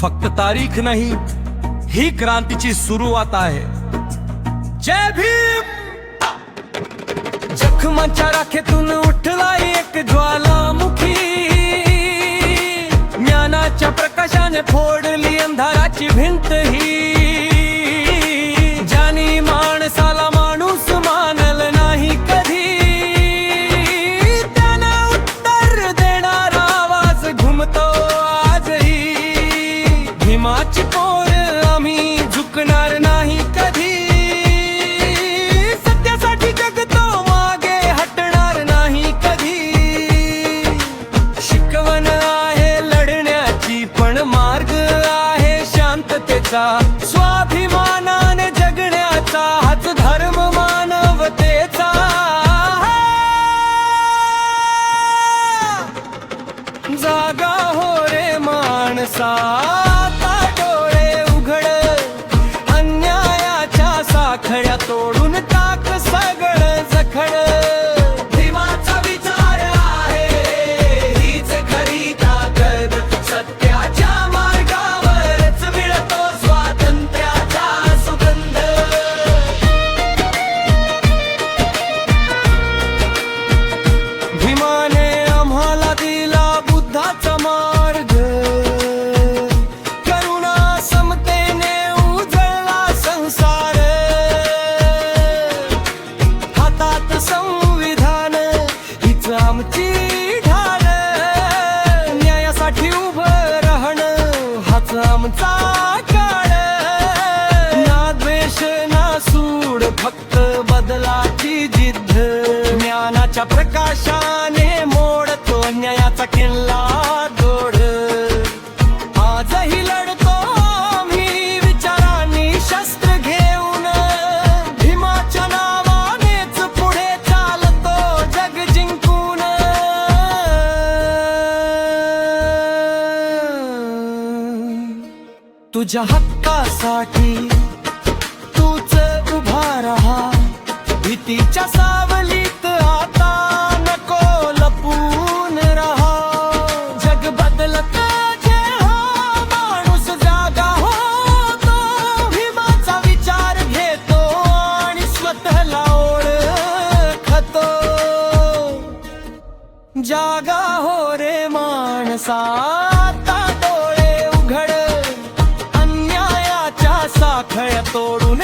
फक्त तारीख नाही, ही क्रांतीची सुरुवात आहे। जय भीम। जखमाच्या राखेतून उठला एक ज्वालामुखी, ज्ञानाच्या प्रकाशाने फोडली अंधाराची भिंत ही। ज्यानी माणसाला माणूस मानल नाही कधी, त्यानं उत्तर देणारा आवाज घुमतो आजही। भीमाची पोर आम्ही झुकणार नाही कधी, सत्यासाठी जगतो मागे हटणार नाही कधी। शिकवण आहे लढण्याची पण मार्ग आहे शांततेचा, स्वाभिमानाने जगण्याचा हाच धर्म मानवतेचा। जागा हो रे माणसा, आता डोळे उघड, अन्यायाच्या साखळ्या तोडून टाक सगळं जखड। भीमाचा विचार आहे हीच खरी ताकद, सत्याच्या मार्गावरच मिळतो स्वातंत्र्याचा सुगंध। भीमाने आम्हाला दिला बुद्धाचा मार्ग, करुणा समतेने उजळला संसार। हातात संविधान हीच आमची ढाल, न्यायासाठी उभं राहणं हाच आमचा काळ। ना द्वेष ना सूड, फक्त बदलाची जिद्द, ज्ञानाच्या प्रकाशाने मोडतो न्यायाचा किल्ला गोड। आजही लढतो आम्ही विचारांनी शस्त्र घेऊन, भीमाच्या नावानेच पुढे चालतो जग जिंकून। तुझ्या हक्कासाठी तूच उभा रहा, भीतीच्या सावलीत आता नको लपून रहा। जग बदलत जेव्हा माणूस जागा होतो, भीमाचा विचार घेतो आणि स्वतःला ओळखतो। जागा हो रे माणसा, आता डोळे उघड, अन्यायाच्या साखळ्या तोडून